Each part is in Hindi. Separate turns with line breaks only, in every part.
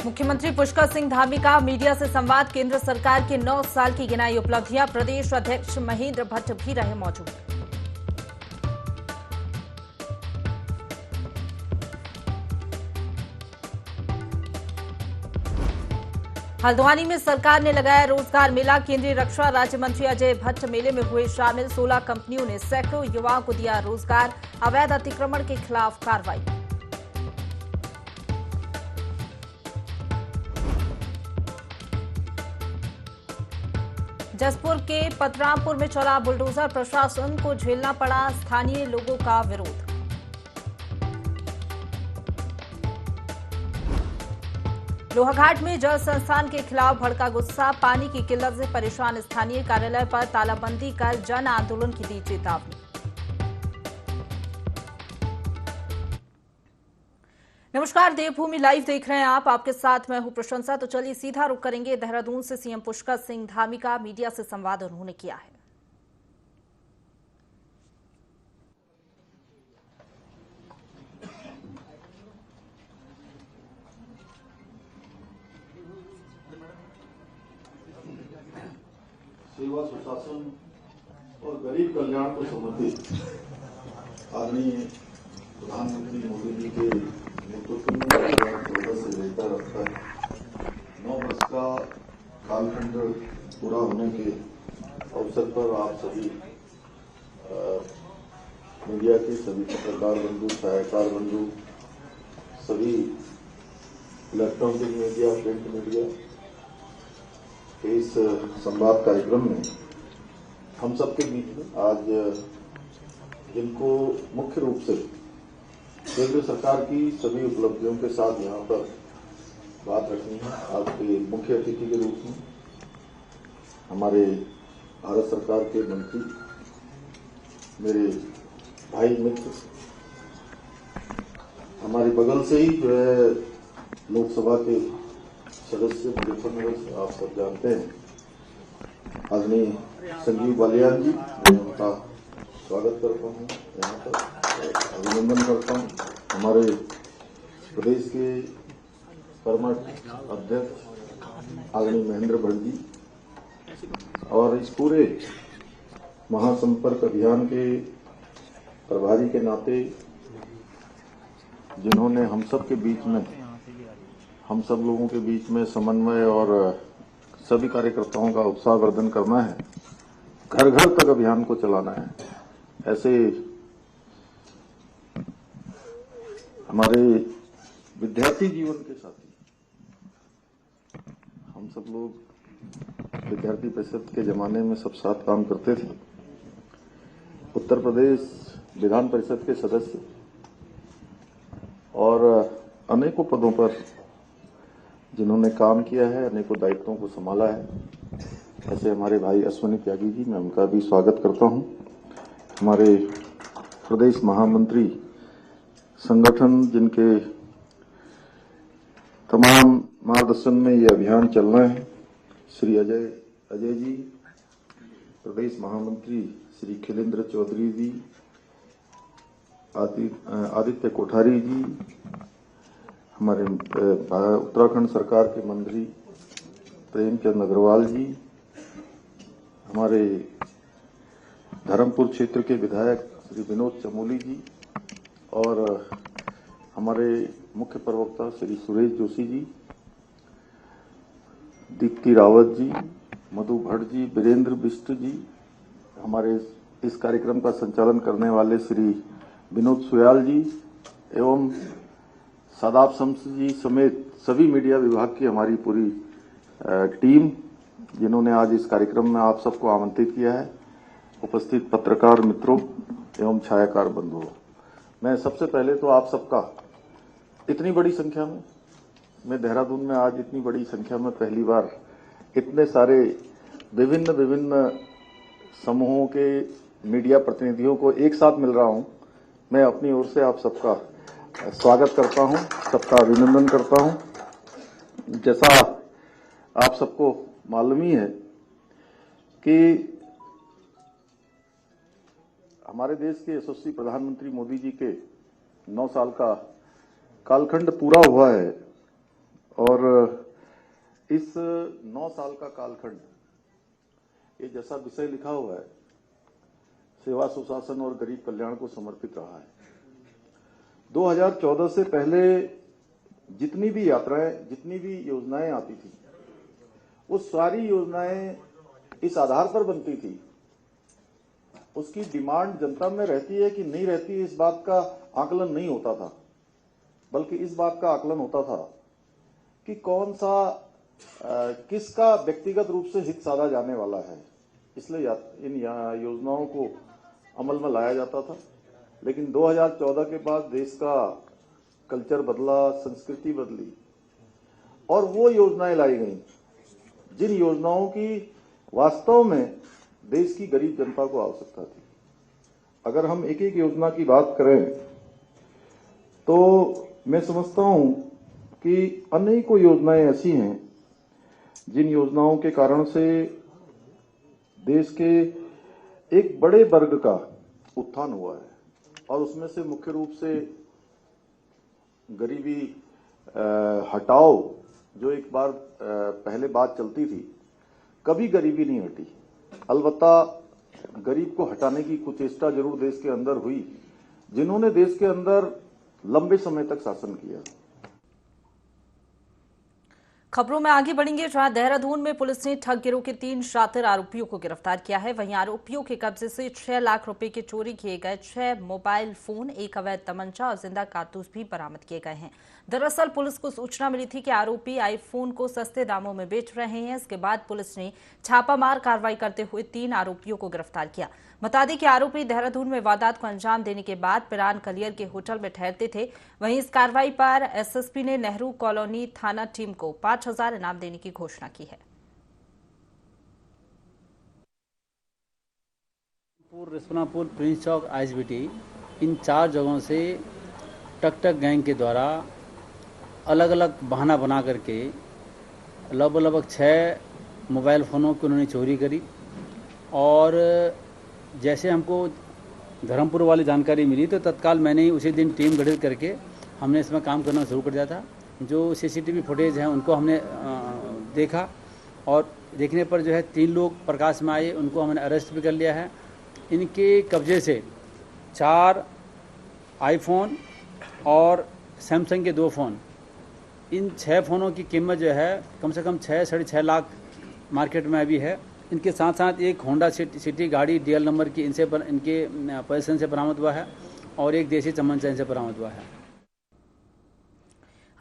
मुख्यमंत्री पुष्कर सिंह धामी का मीडिया से संवाद। केंद्र सरकार के 9 साल की गिनाई उपलब्धियां। प्रदेश अध्यक्ष महेंद्र भट्ट भी रहे मौजूद। हल्द्वानी में सरकार ने लगाया रोजगार मेला। केंद्रीय रक्षा राज्य मंत्री अजय भट्ट मेले में हुए शामिल। 16 कंपनियों ने सैकड़ों युवाओं को दिया रोजगार। अवैध अतिक्रमण के खिलाफ कार्रवाई। जसपुर के पतरामपुर में चला बुलडोजर। प्रशासन को झेलना पड़ा स्थानीय लोगों का विरोध। लोहाघाट में जल संस्थान के खिलाफ भड़का गुस्सा। पानी की किल्लत से परेशान स्थानीय। कार्यालय पर तालाबंदी कर जन आंदोलन की दी चेतावनी। नमस्कार, देवभूमि लाइव देख रहे हैं आप। आपके साथ मैं हूं प्रशंसा। तो चलिए सीधा रुख करेंगे देहरादून से सीएम पुष्कर सिंह धामी का मीडिया से संवाद उन्होंने किया है।
सेवा, सुशासन और गरीब कल्याण को समर्पित आदरणीय प्रधानमंत्री मोदी जी के नेतृत्व में 2014 से लेकर अब तक 9 वर्ष का कालखंड पूरा होने के अवसर पर आप सभी मीडिया के सभी पत्रकार बंधु, छायाकार बंधु, सभी इलेक्ट्रॉनिक मीडिया, प्रिंट मीडिया के इस संवाद कार्यक्रम में हम सबके बीच में आज जिनको मुख्य रूप से केंद्र सरकार की सभी उपलब्धियों के साथ यहाँ पर बात रखनी है, आपके मुख्य अतिथि के रूप में हमारे भारत सरकार के मंत्री, मेरे भाई मित्र, हमारे बगल से ही जो है लोकसभा के सदस्य मुजफ्फरनगर से आप सब जानते हैं आदरणीय संजीव बालियान जी, मैं उनका स्वागत करता हूँ, यहाँ पर अभिनंदन करता हूँ। हमारे प्रदेश के कर्मठ अध्यक्ष आदरणीय महेंद्र भट्ट जी और इस पूरे महासंपर्क अभियान के प्रभारी के नाते जिन्होंने हम सब के बीच में, हम सब लोगों के बीच में समन्वय और सभी कार्यकर्ताओं का उत्साहवर्धन करना है, घर घर तक अभियान को चलाना है, ऐसे हमारे विद्यार्थी जीवन के साथी, हम सब लोग विद्यार्थी परिषद के जमाने में सब साथ काम करते थे। उत्तर प्रदेश विधान परिषद के सदस्य और अनेकों पदों पर जिन्होंने काम किया है, अनेकों दायित्वों को संभाला है, ऐसे हमारे भाई अश्विनी त्यागी जी, मैं उनका भी स्वागत करता हूं। हमारे प्रदेश महामंत्री संगठन जिनके तमाम मार्गदर्शन में ये अभियान चलना है, श्री अजय जी, प्रदेश महामंत्री श्री खिलेंद्र चौधरी जी, आदित्य कोठारी जी, हमारे उत्तराखंड सरकार के मंत्री प्रेमचंद अग्रवाल जी, हमारे धर्मपुर क्षेत्र के विधायक श्री विनोद चमोली जी और हमारे मुख्य प्रवक्ता श्री सुरेश जोशी जी, दीप्ति रावत जी, मधु भट्ट जी, वीरेंद्र बिष्ट जी, हमारे इस कार्यक्रम का संचालन करने वाले श्री विनोद सुयाल जी एवं सादाब शम्स जी समेत सभी मीडिया विभाग की हमारी पूरी टीम जिन्होंने आज इस कार्यक्रम में आप सबको आमंत्रित किया है, उपस्थित पत्रकार मित्रों एवं छायाकार बंधुओं, मैं सबसे पहले तो आप सबका इतनी बड़ी संख्या में, मैं देहरादून में आज इतनी बड़ी संख्या में पहली बार इतने सारे विभिन्न समूहों के मीडिया प्रतिनिधियों को एक साथ मिल रहा हूं, मैं अपनी ओर से आप सबका स्वागत करता हूं, सबका अभिनंदन करता हूं। जैसा आप सबको मालूम ही है कि हमारे देश के यशस्वी प्रधानमंत्री मोदी जी के 9 साल का कालखंड पूरा हुआ है और इस 9 साल का कालखंड, ये जैसा विषय लिखा हुआ है, सेवा सुशासन और गरीब कल्याण को समर्पित रहा है। 2014 से पहले जितनी भी यात्राएं, जितनी भी योजनाएं आती थी, वो सारी योजनाएं इस आधार पर बनती थी, उसकी डिमांड जनता में रहती है कि नहीं रहती, इस बात का आकलन नहीं होता था, बल्कि इस बात का आकलन होता था कि कौन सा किसका व्यक्तिगत रूप से हित साधा जाने वाला है। इसलिए इन योजनाओं को अमल में लाया जाता था। लेकिन 2014 के बाद देश का कल्चर बदला, संस्कृति बदली और वो योजनाएं लाई गई जिन योजनाओं की वास्तव में देश की गरीब जनता को आवश्यकता थी। अगर हम एक एक योजना की बात करें तो मैं समझता हूं कि अनेकों योजनाएं ऐसी हैं जिन योजनाओं के कारण से देश के एक बड़े वर्ग का उत्थान हुआ है, और उसमें से मुख्य रूप से गरीबी हटाओ, जो एक बार पहले बात चलती थी, कभी गरीबी नहीं हटी। अलबत्ता गरीब को हटाने की कुचेष्टा जरूर देश के अंदर हुई, जिन्होंने देश के अंदर लंबे समय तक शासन किया।
खबरों में आगे बढ़ेंगे, जहां देहरादून में पुलिस ने ठग गिरोह के 3 शातिर आरोपियों को गिरफ्तार किया है। वहीं आरोपियों के कब्जे से 6 लाख रुपए के चोरी किए गए 6 मोबाइल फोन, एक अवैध तमंचा और जिंदा कारतूस भी बरामद किए गए हैं। दरअसल पुलिस को सूचना मिली थी कि आरोपी आईफोन को सस्ते दामों में बेच रहे हैं। इसके बाद पुलिस ने छापामार कार्रवाई करते हुए 3 आरोपियों को गिरफ्तार किया। बता दें कि आरोपी देहरादून में वारदात को अंजाम देने के बाद पिरान कलियर के होटल में ठहरते थे। वहीं इस कार्रवाई पर एसएसपी ने नेहरू कॉलोनी थाना टीम को 5,000 इनाम देने की घोषणा की है।
रिस्पनापुर, प्रिंस चौक, आईएसबीटी, इन 4 जगहों से टक गैंग के द्वारा अलग अलग बहाना बना करके लगभग 6 मोबाइल फ़ोनों की उन्होंने चोरी करी। और जैसे हमको धर्मपुर वाली जानकारी मिली तो तत्काल मैंने ही उसी दिन टीम गठित करके हमने इसमें काम करना शुरू कर दिया था। जो सीसीटीवी फुटेज हैं उनको हमने देखा, और देखने पर जो है 3 लोग प्रकाश में आए, उनको हमने अरेस्ट भी कर लिया है। इनके कब्जे से 4 आईफोन और सैमसंग के 2 फ़ोन, इन 6 फ़ोनों की कीमत जो है कम से कम 6-6.5 लाख मार्केट में अभी है। इनके साथ साथ एक होंडा सिटी गाड़ी डीएल नंबर की इनके पोजीशन से बरामद हुआ है, और एक देसी तमंचा इनसे बरामद हुआ है।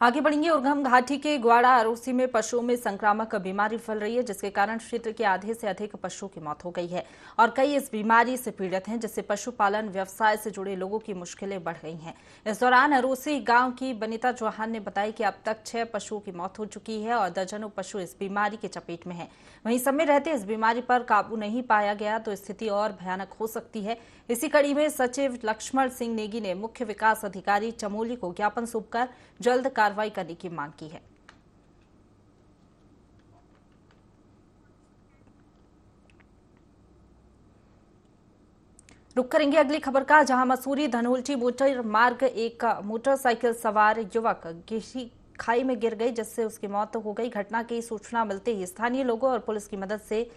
आगे बढ़ेंगे। उर्गम घाटी के ग्वाड़ा अरोसी में पशुओं में संक्रामक बीमारी फैल रही है, जिसके कारण क्षेत्र के आधे से अधिक पशुओं की मौत हो गई है और कई इस बीमारी से पीड़ित हैं, जिससे पशुपालन व्यवसाय से जुड़े लोगों की मुश्किलें बढ़ गई हैं। इस दौरान अरोसी गांव की बनीता चौहान ने बताया कि अब तक 6 पशुओं की मौत हो चुकी है और दर्जनों पशु इस बीमारी के चपेट में हैं। वहीं समय रहते इस बीमारी पर काबू नहीं पाया गया तो स्थिति और भयानक हो सकती है। इसी कड़ी में सचिव लक्ष्मण सिंह नेगी ने मुख्य विकास अधिकारी चमोली को ज्ञापन सौंपकर जल्द कार्रवाई करने की मांग की है। रुक करेंगे अगली खबर का, जहां मसूरी धनोल्टी मोटर मार्ग एक मोटरसाइकिल सवार युवक गहरी खाई में गिर गई, जिससे उसकी मौत हो गई। घटना की सूचना मिलते ही स्थानीय लोगों और पुलिस की मदद से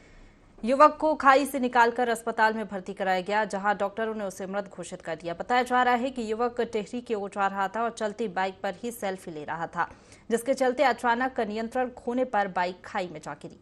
युवक को खाई से निकालकर अस्पताल में भर्ती कराया गया, जहां डॉक्टरों ने उसे मृत घोषित कर दिया। बताया जा रहा है कि युवक टेहरी की ओर जा रहा था और चलती बाइक पर ही सेल्फी ले रहा था, जिसके चलते अचानक नियंत्रण खोने पर बाइक खाई में जा गिरी।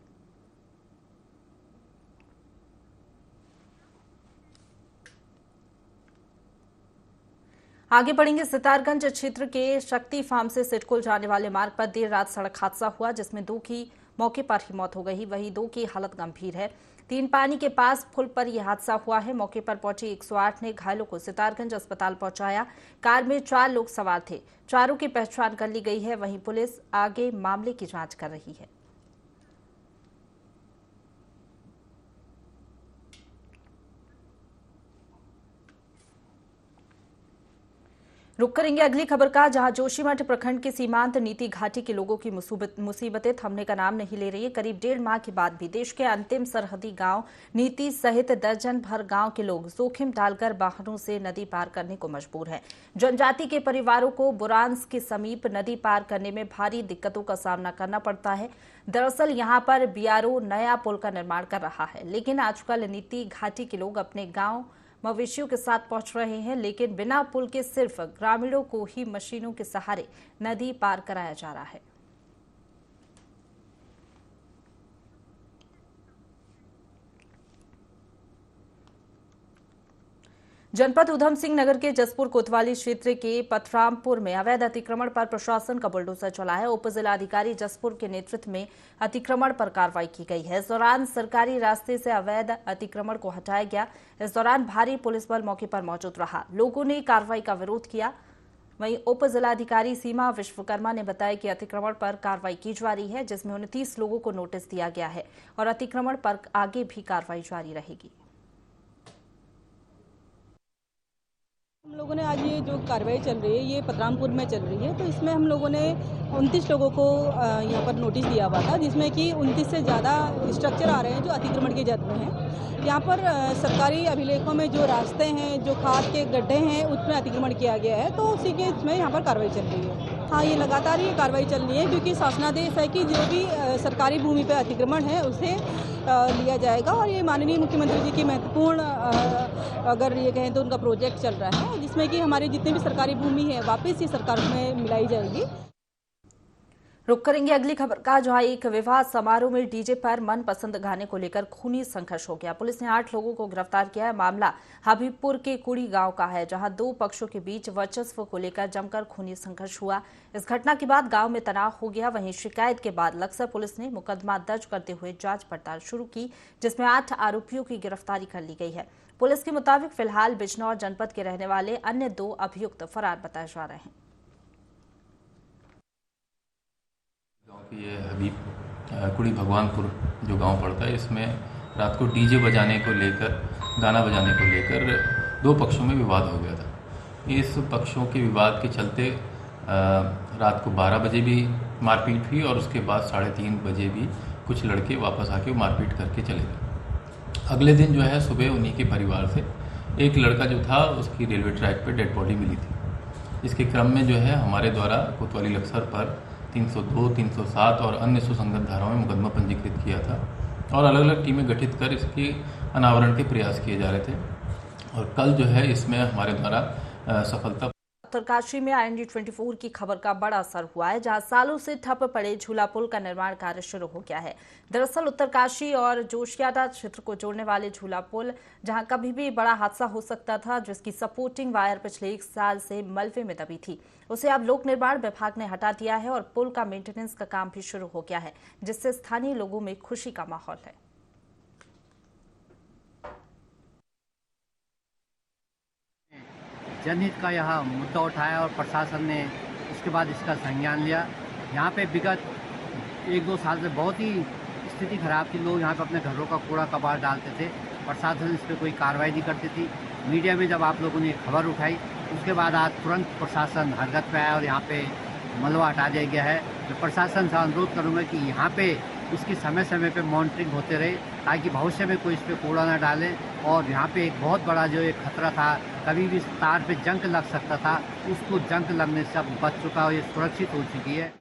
आगे बढ़ेंगे। सितारगंज क्षेत्र के शक्ति फार्म से सिडकुल जाने वाले मार्ग पर देर रात सड़क हादसा हुआ, जिसमें 2 की मौके पर ही मौत हो गई, वहीं 2 की हालत गंभीर है। 3 पानी के पास पुल पर यह हादसा हुआ है। मौके पर पहुंची 108 ने घायलों को सितारगंज अस्पताल पहुंचाया। कार में 4 लोग सवार थे, चारों की पहचान कर ली गई है। वहीं पुलिस आगे मामले की जांच कर रही है। रुक करेंगे अगली खबर का, जहां जोशीमठ प्रखंड के सीमांत नीति घाटी के लोगों की मुसीबतें थमने का नाम नहीं ले रही है। करीब 1.5 माह के बाद भी देश के अंतिम सरहदी गांव नीति सहित दर्जन भर गांव के लोग जोखिम डालकर वाहनों से नदी पार करने को मजबूर हैं। जनजाति के परिवारों को बुरांस के समीप नदी पार करने में भारी दिक्कतों का सामना करना पड़ता है। दरअसल यहां पर बीआरओ नया पुल का निर्माण कर रहा है, लेकिन आजकल नीति घाटी के लोग अपने गांव मवेशियों के साथ पहुंच रहे हैं, लेकिन बिना पुल के सिर्फ ग्रामीणों को ही मशीनों के सहारे नदी पार कराया जा रहा है। जनपद उधम सिंह नगर के जसपुर कोतवाली क्षेत्र के पथरामपुर में अवैध अतिक्रमण पर प्रशासन का बुलडोजर चला है। उप जिलाधिकारी जसपुर के नेतृत्व में अतिक्रमण पर कार्रवाई की गई है। इस दौरान सरकारी रास्ते से अवैध अतिक्रमण को हटाया गया। इस दौरान भारी पुलिस बल मौके पर मौजूद रहा। लोगों ने कार्रवाई का विरोध किया। वहीं उप जिलाधिकारी सीमा विश्वकर्मा ने बताया कि अतिक्रमण पर कार्रवाई की जा रही है, जिसमें 29 लोगों को नोटिस दिया गया है और अतिक्रमण पर आगे भी कार्रवाई जारी रहेगी।
हम लोगों ने आज ये जो कार्रवाई चल रही है ये पथरामपुर में चल रही है, तो इसमें हम लोगों ने 29 लोगों को यहाँ पर नोटिस दिया हुआ था, जिसमें कि 29 से ज़्यादा स्ट्रक्चर आ रहे हैं जो अतिक्रमण की जद में हैं। यहाँ पर सरकारी अभिलेखों में जो रास्ते हैं, जो खाद के गड्ढे हैं, उसमें अतिक्रमण किया गया है, तो उसी के इसमें यहाँ पर कार्रवाई चल रही है। हाँ, ये लगातार ये कार्रवाई चल रही है, क्योंकि शासनादेश है कि जो भी सरकारी भूमि पर अतिक्रमण है उसे लिया जाएगा, और ये माननीय मुख्यमंत्री जी की महत्वपूर्ण अगर ये कहें तो उनका प्रोजेक्ट चल रहा है, जिसमें कि हमारी जितनी भी सरकारी भूमि है वापस ही सरकार में मिलाई जाएगी।
रुक करेंगे अगली खबर का, जहां एक विवाह समारोह में डीजे पर मनपसंद गाने को लेकर खूनी संघर्ष हो गया। पुलिस ने 8 लोगों को गिरफ्तार किया है। मामला हबीबपुर के कुड़ी गांव का है, जहां 2 पक्षों के बीच वर्चस्व को लेकर जमकर खूनी संघर्ष हुआ। इस घटना के बाद गांव में तनाव हो गया। वहीं शिकायत के बाद लक्सर पुलिस ने मुकदमा दर्ज करते हुए जांच पड़ताल शुरू की, जिसमें 8 आरोपियों की गिरफ्तारी कर ली गई है। पुलिस के मुताबिक फिलहाल बिजनौर जनपद के रहने वाले अन्य 2 अभियुक्त फरार बताए जा रहे हैं।
ये हबीब कुड़ी भगवानपुर जो गांव पड़ता है, इसमें रात को डीजे बजाने को लेकर, गाना बजाने को लेकर 2 पक्षों में विवाद हो गया था। इस पक्षों के विवाद के चलते रात को 12 बजे भी मारपीट हुई और उसके बाद 3:30 बजे भी कुछ लड़के वापस आके मारपीट करके चले गए। अगले दिन जो है सुबह उन्हीं के परिवार से एक लड़का जो था उसकी रेलवे ट्रैक पे डेड बॉडी मिली थी। इसके क्रम में जो है हमारे द्वारा कोतवाली लक्सर पर 302, 307 और अन्य सुसंगत धाराओं में मुकदमा पंजीकृत किया था और अलग अलग टीमें गठित कर इसके अनावरण के प्रयास किए जा रहे थे। और कल जो है इसमें हमारे द्वारा सफलता।
उत्तरकाशी में IND24 की खबर का बड़ा असर हुआ है, जहां सालों से ठप पड़े झूला पुल का निर्माण कार्य शुरू हो गया है। दरअसल उत्तरकाशी और जोशियाड़ा क्षेत्र को जोड़ने वाले झूला पुल, जहां कभी भी बड़ा हादसा हो सकता था, जिसकी सपोर्टिंग वायर पिछले 1 साल से मलबे में दबी थी, उसे अब लोक निर्माण विभाग ने हटा दिया है और पुल का मेंटेनेंस का काम भी शुरू हो गया है, जिससे स्थानीय लोगों में खुशी का माहौल है।
जनहित का यह मुद्दा उठाया और प्रशासन ने उसके बाद इसका संज्ञान लिया। यहाँ पे विगत 1-2 साल से बहुत ही स्थिति खराब थी। लोग यहाँ पे अपने घरों का कूड़ा कबाड़ डालते थे, प्रशासन इस पर कोई कार्रवाई नहीं करती थी। मीडिया में जब आप लोगों ने खबर उठाई उसके बाद आज तुरंत प्रशासन हरकत पे आया और यहाँ पे मलबा हटा दिया गया है। मैं प्रशासन से अनुरोध करूँगा कि यहाँ पे इसकी समय समय पे मॉनिटरिंग होते रहे, ताकि भविष्य में कोई इस पर कूड़ा न डाले। और यहाँ पे एक बहुत बड़ा जो एक खतरा था, कभी भी तार पे जंग लग सकता था, उसको जंग लगने से अब बच चुका है, ये सुरक्षित हो चुकी है।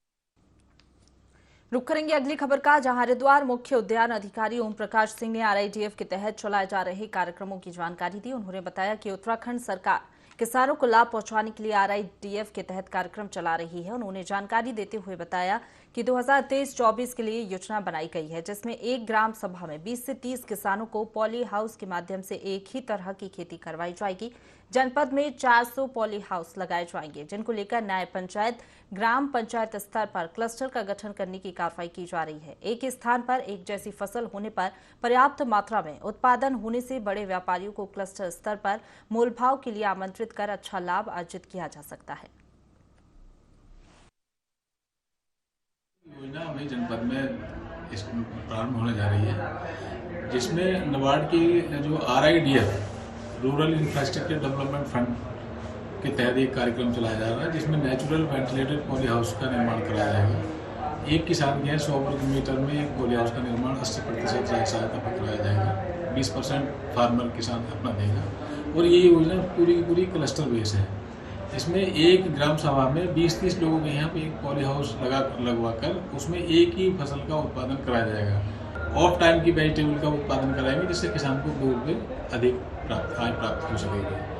रुक करेंगे अगली खबर का, जहां हरिद्वार मुख्य उद्यान अधिकारी ओम प्रकाश सिंह ने RIDF के तहत चलाए जा रहे कार्यक्रमों की जानकारी दी। उन्होंने बताया कि उत्तराखंड सरकार किसानों को लाभ पहुंचाने के लिए RIDF के तहत कार्यक्रम चला रही है। उन्होंने जानकारी देते हुए बताया कि 2023-24 के लिए योजना बनाई गई है, जिसमें एक ग्राम सभा में 20 से 30 किसानों को पॉली हाउस के माध्यम से एक ही तरह की खेती करवाई जाएगी। जनपद में 400 पॉली हाउस लगाए जाएंगे, जिनको लेकर न्याय पंचायत, ग्राम पंचायत स्तर पर क्लस्टर का गठन करने की कार्रवाई की जा रही है। एक स्थान पर एक जैसी फसल होने पर पर्याप्त मात्रा में उत्पादन होने से बड़े व्यापारियों को क्लस्टर स्तर पर मोलभाव के लिए आमंत्रित कर अच्छा लाभ अर्जित किया जा सकता है।
योजना हमें जनपद में प्रारंभ होने जा रही है, जिसमें नाबार्ड की जो RIDF rural infrastructure development fund के तहत एक कार्यक्रम चलाया जा रहा है जिसमें नेचुरल वेंटिलेटेड पॉली हाउस का निर्माण कराया जाएगा। एक किसान के 100 वर्ग मीटर में एक पॉली हाउस का निर्माण 80% सहायता पर कराया जाएगा। 20% फार्मर किसान अपना देगा और ये योजना पूरी की पूरी क्लस्टर बेस है। इसमें एक ग्राम सभा में 20-30 लोगों के यहाँ पे एक पॉली हाउस लगवा कर उसमें एक ही फसल का उत्पादन कराया जाएगा। ऑफ टाइम की वेजिटेबल का उत्पादन कराएंगे जिससे किसान को 2 रुपये अधिक आय प्राप्त हो सकेगी।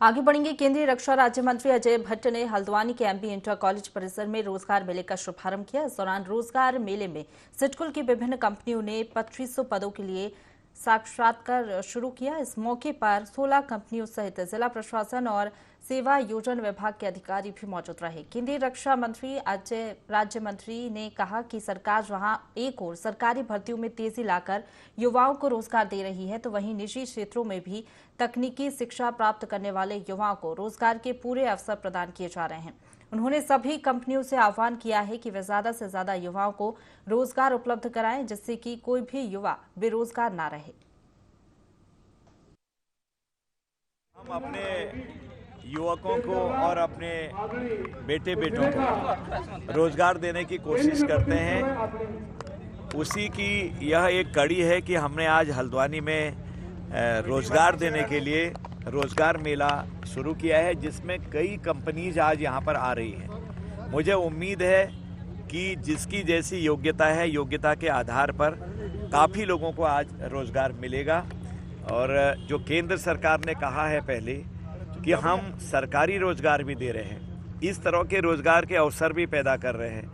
आगे बढ़ेंगे। केंद्रीय रक्षा राज्य मंत्री अजय भट्ट ने हल्द्वानी के एमबी इंटर कॉलेज परिसर में रोजगार मेले का शुभारंभ किया। इस दौरान रोजगार मेले में सिडकुल की विभिन्न कंपनियों ने 2500 पदों के लिए साक्षात्कार शुरू किया। इस मौके पर 16 कंपनियों सहित जिला प्रशासन और सेवा योजन विभाग के अधिकारी भी मौजूद रहे। केंद्रीय रक्षा मंत्री राज्य मंत्री ने कहा कि सरकार जहां एक ओर सरकारी भर्तियों में तेजी लाकर युवाओं को रोजगार दे रही है, तो वहीं निजी क्षेत्रों में भी तकनीकी शिक्षा प्राप्त करने वाले युवाओं को रोजगार के पूरे अवसर प्रदान किए जा रहे हैं। उन्होंने सभी कंपनियों से आह्वान किया है कि वे ज्यादा से ज्यादा युवाओं को रोजगार उपलब्ध कराएं, जिससे कि कोई भी युवा बेरोजगार ना रहे।
हम अपने युवकों को और अपने बेटे बेटों को रोजगार देने की कोशिश करते हैं। उसी की यह एक कड़ी है कि हमने आज हल्द्वानी में रोजगार देने के लिए रोजगार मेला शुरू किया है, जिसमें कई कंपनीज आज यहाँ पर आ रही हैं। मुझे उम्मीद है कि जिसकी जैसी योग्यता है, योग्यता के आधार पर काफ़ी लोगों को आज रोजगार मिलेगा। और जो केंद्र सरकार ने कहा है पहले कि हम सरकारी रोजगार भी दे रहे हैं, इस तरह के रोजगार के अवसर भी पैदा कर रहे हैं।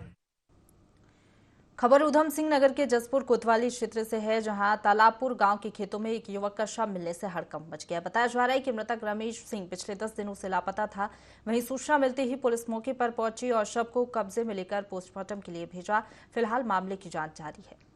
खबर उधम सिंह नगर के जसपुर कोतवाली क्षेत्र से है, जहां तालाबपुर गांव के खेतों में एक युवक का शव मिलने से हड़कंप मच गया। बताया जा रहा है कि मृतक रमेश सिंह पिछले 10 दिनों से लापता था। वहीं सूचना मिलते ही पुलिस मौके पर पहुंची और शव को कब्जे में लेकर पोस्टमार्टम के लिए भेजा। फिलहाल मामले की जांच जारी है।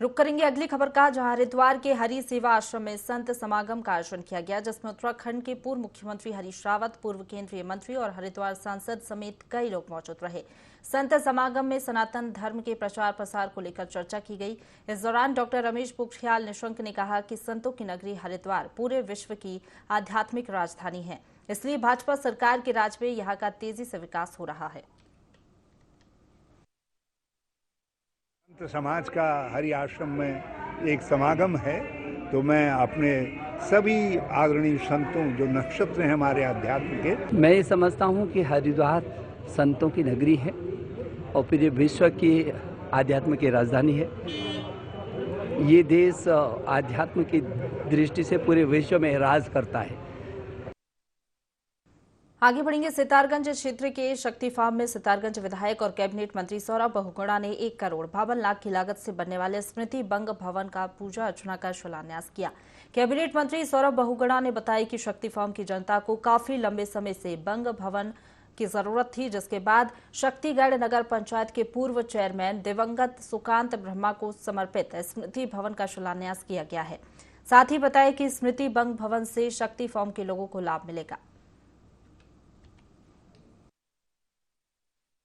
रुक करेंगे अगली खबर का, जहां हरिद्वार के हरि सेवा आश्रम में संत समागम का आयोजन किया गया, जिसमें उत्तराखंड के पूर्व मुख्यमंत्री हरीश रावत, पूर्व केंद्रीय मंत्री और हरिद्वार सांसद समेत कई लोग मौजूद रहे। संत समागम में सनातन धर्म के प्रचार प्रसार को लेकर चर्चा की गई। इस दौरान डॉक्टर रमेश पोखरियाल निशंक ने कहा कि संतों की नगरी हरिद्वार पूरे विश्व की आध्यात्मिक राजधानी है, इसलिए भाजपा सरकार के राज में यहाँ का तेजी से विकास हो रहा है।
संत समाज का हरि आश्रम में एक समागम है, तो मैं अपने सभी आदरणीय संतों जो नक्षत्र हैं हमारे अध्यात्म के,
मैं ये समझता हूँ कि हरिद्वार संतों की नगरी है और फिर ये विश्व की आध्यात्म की राजधानी है। ये देश आध्यात्म की दृष्टि से पूरे विश्व में राज करता है।
आगे बढ़ेंगे। सितारगंज क्षेत्र के शक्ति फार्म में सितारगंज विधायक और कैबिनेट मंत्री सौरभ बहुगुणा ने 1 करोड़ 52 लाख की लागत से बनने वाले स्मृति बंग भवन का पूजा अर्चना कर शिलान्यास किया। कैबिनेट मंत्री सौरभ बहुगुणा ने बताया कि शक्ति फार्म की जनता को काफी लंबे समय से बंग भवन की जरूरत थी, जिसके बाद शक्तिगढ़ नगर पंचायत के पूर्व चेयरमैन दिवंगत सुकांत ब्रह्मा को समर्पित स्मृति भवन का शिलान्यास किया गया है। साथ ही बताया कि स्मृति बंग भवन से शक्ति फार्म के लोगों को लाभ मिलेगा।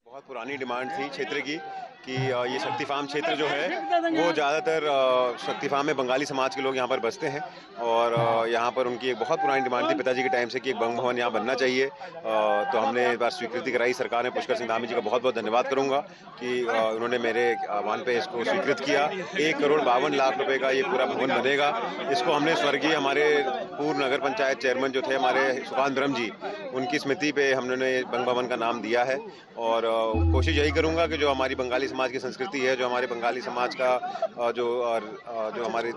बहुत पुरानी डिमांड थी क्षेत्र की कि ये शक्ति फार्म क्षेत्र जो है वो ज़्यादातर शक्ति फार्म में बंगाली समाज के लोग यहाँ पर बसते हैं और यहाँ पर उनकी एक बहुत पुरानी डिमांड थी पिताजी के टाइम से कि एक बंग भवन यहाँ बनना चाहिए। तो हमने इस बार स्वीकृति कराई सरकार ने। पुष्कर सिंह धामी जी का बहुत बहुत धन्यवाद करूँगा कि उन्होंने मेरे आह्वान पे इसको स्वीकृत किया। 1 करोड़ 52 लाख रुपए का ये पूरा भवन बनेगा। इसको हमने स्वर्गीय हमारे पूर्व नगर पंचायत चेयरमैन जो थे हमारे सुकांत ब्रह्म जी, उनकी स्मृति पे हमने बंग भवन का नाम दिया है। और कोशिश यही करूँगा कि जो हमारी बंगाली समाज की संस्कृति है, जो हमारे बंगाली समाज का जो हमारी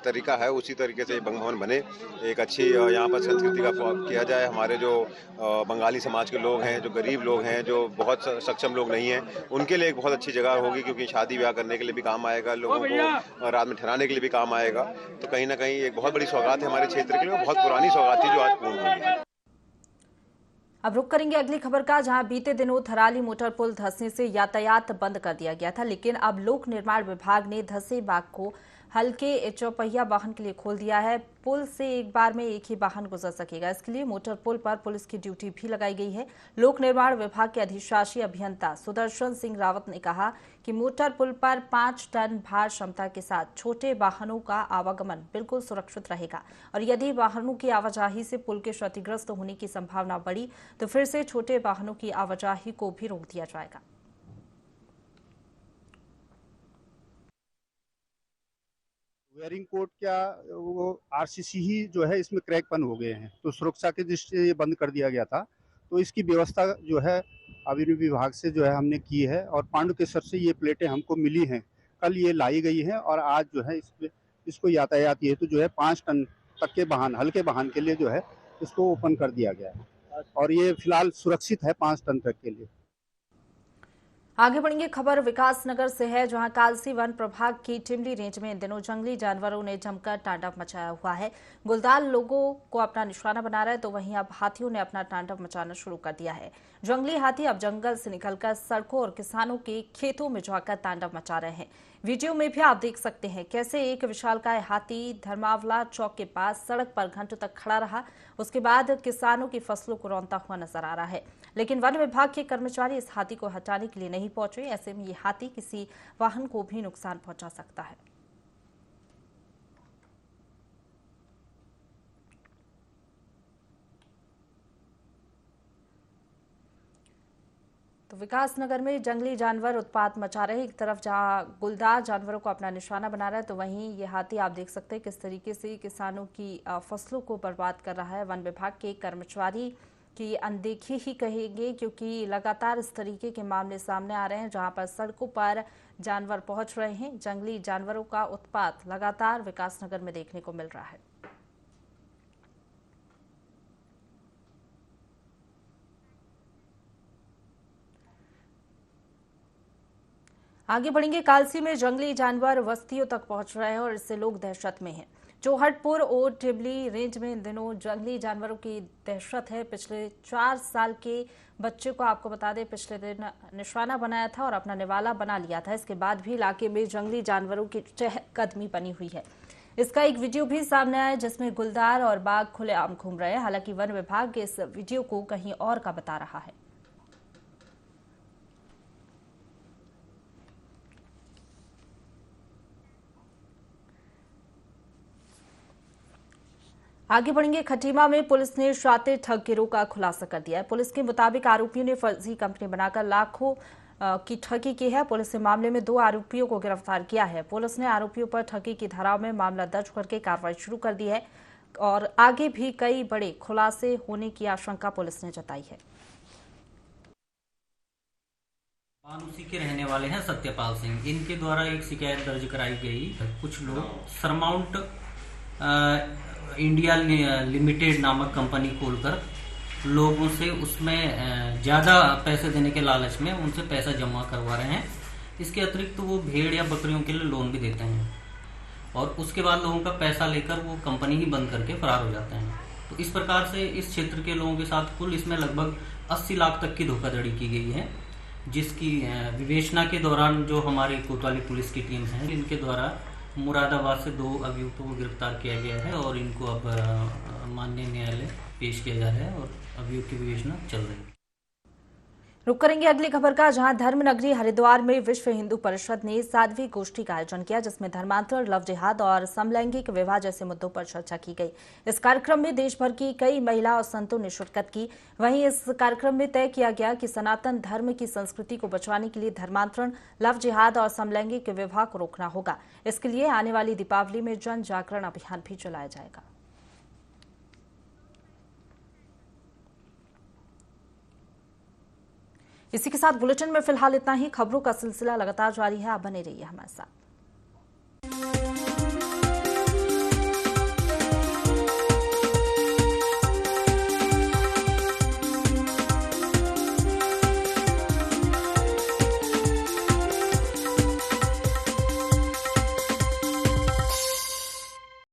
तरीका है, उसी तरीके से बंग भवन बने। एक अच्छी यहाँ पर संस्कृति का किया जाए। हमारे जो बंगाली समाज के लोग हैं, जो गरीब लोग हैं, जो बहुत सक्षम लोग नहीं हैं, उनके लिए एक बहुत अच्छी जगह होगी, क्योंकि शादी ब्याह करने के लिए भी काम आएगा, लोगों को रात में ठहराने के लिए भी काम आएगा। तो कहीं ना कहीं एक बहुत बड़ी सौगात है हमारे क्षेत्र के लिए, बहुत पुरानी सौगात थी जो आज पूर्ण होगी।
अब रुक करेंगे अगली खबर का, जहां बीते दिनों थराली मोटर पुल धंसने से यातायात बंद कर दिया गया था, लेकिन अब लोक निर्माण विभाग ने धंसे बाग को हल्के चौपहिया वाहन के लिए खोल दिया है। पुल से एक बार में एक ही वाहन गुजर सकेगा। इसके लिए मोटर पुल पर पुलिस की ड्यूटी भी लगाई गई है। लोक निर्माण विभाग के अधिशासी अभियंता सुदर्शन सिंह रावत ने कहा कि मोटर पुल पर 5 टन भार क्षमता के साथ छोटे वाहनों का आवागमन बिल्कुल सुरक्षित रहेगा और यदि वाहनों की आवाजाही से पुल के क्षतिग्रस्त होने की संभावना बढ़ी तो फिर से छोटे वाहनों की आवाजाही को भी रोक दिया जाएगा।
वेयरिंग कोड क्या वो आरसीसी ही जो है इसमें क्रैकपन हो गए हैं, तो सुरक्षा की दृष्टि से ये बंद कर दिया गया था। तो इसकी व्यवस्था जो है अभिनव विभाग से जो है हमने की है और पांडुकेश्वर से ये प्लेटें हमको मिली हैं, कल ये लाई गई हैं और आज जो है इसको यातायात हेतु जो है 5 टन तक के वाहन, हल्के वाहन के लिए जो है इसको ओपन कर दिया गया है और ये फिलहाल सुरक्षित है 5 टन तक के लिए।
आगे बढ़ेंगे, खबर विकासनगर से है, जहां कालसी वन प्रभाग की टिमली रेंज में इन दिनों जंगली जानवरों ने जमकर तांडव मचाया हुआ है। गुलदार लोगों को अपना निशाना बना रहा है तो वहीं अब हाथियों ने अपना तांडव मचाना शुरू कर दिया है। जंगली हाथी अब जंगल से निकलकर सड़कों और किसानों के खेतों में जाकर तांडव मचा रहे हैं। वीडियो में भी आप देख सकते हैं कैसे एक विशालकाय हाथी धर्मावला चौक के पास सड़क पर घंटों तक खड़ा रहा। उसके बाद किसानों की फसलों को रौंदता हुआ नजर आ रहा है, लेकिन वन विभाग के कर्मचारी इस हाथी को हटाने के लिए नहीं पहुंचे। ऐसे में ये हाथी किसी वाहन को भी नुकसान पहुंचा सकता है। तो विकासनगर में जंगली जानवर उत्पात मचा रहे। एक तरफ जहां गुलदार जानवरों को अपना निशाना बना रहा है तो वहीं ये हाथी आप देख सकते हैं किस तरीके से किसानों की फसलों को बर्बाद कर रहा है। वन विभाग के कर्मचारी की अनदेखी ही कहेंगे, क्योंकि लगातार इस तरीके के मामले सामने आ रहे हैं जहां पर सड़कों पर जानवर पहुंच रहे हैं। जंगली जानवरों का उत्पात लगातार विकासनगर में देखने को मिल रहा है। आगे बढ़ेंगे, कालसी में जंगली जानवर बस्तियों तक पहुंच रहे हैं और इससे लोग दहशत में हैं। चौहटपुर और टिबली रेंज में इन दिनों जंगली जानवरों की दहशत है। पिछले 4 साल के बच्चे को आपको बता दें पिछले दिन निशाना बनाया था और अपना निवाला बना लिया था। इसके बाद भी इलाके में जंगली जानवरों की चहलकदमी बनी हुई है। इसका एक वीडियो भी सामने आया जिसमें गुलदार और बाघ खुलेआम घूम रहे हैं। हालांकि वन विभाग इस वीडियो को कहीं और का बता रहा है। आगे बढ़ेंगे, खटीमा में पुलिस ने शातिर ठग गिरोह का खुलासा कर दिया है। पुलिस के मुताबिक आरोपियों ने फर्जी कंपनी बनाकर लाखों की ठगी की है। पुलिस ने मामले में 2 आरोपियों को गिरफ्तार किया है। पुलिस ने आरोपियों पर ठगी की धाराओं में मामला दर्ज करके कार्रवाई शुरू कर दी है और आगे भी कई बड़े खुलासे होने की आशंका पुलिस ने जताई है।
बानुसी के रहने वाले हैं सत्यपाल सिंह। इनके द्वारा एक शिकायत दर्ज कराई गई। कुछ लोग सरमाउंट इंडिया लिमिटेड नामक कंपनी खोलकर लोगों से उसमें ज़्यादा पैसे देने के लालच में उनसे पैसा जमा करवा रहे हैं। इसके अतिरिक्त तो वो भेड़ या बकरियों के लिए लोन भी देते हैं और उसके बाद लोगों का पैसा लेकर वो कंपनी ही बंद करके फरार हो जाते हैं। तो इस प्रकार से इस क्षेत्र के लोगों के साथ कुल इसमें लगभग 80 लाख तक की धोखाधड़ी की गई है, जिसकी विवेचना के दौरान जो हमारी कोतवाली पुलिस की टीम है इनके द्वारा मुरादाबाद से 2 अभियुक्तों को गिरफ्तार किया गया है और इनको अब माननीय न्यायालय पेश किया जा रहा है और अभियुक्त की विवेचना चल रही है।
रुक करेंगे अगली खबर का, जहां धर्मनगरी हरिद्वार में विश्व हिंदू परिषद ने 7वीं गोष्ठी का आयोजन किया, जिसमें धर्मांतरण, लव जिहाद और समलैंगिक विवाह जैसे मुद्दों पर चर्चा की गई। इस कार्यक्रम में देश भर की कई महिला और संतों ने शिरकत की। वहीं इस कार्यक्रम में तय किया गया कि सनातन धर्म की संस्कृति को बचाने के लिए धर्मांतरण, लव जिहाद और समलैंगिक विवाह को रोकना होगा। इसके लिए आने वाली दीपावली में जन जागरण अभियान भी चलाया जाएगा। इसी के साथ बुलेटिन में फिलहाल इतना ही। खबरों का सिलसिला लगातार जारी है, आप बने रहिए हमारे साथ।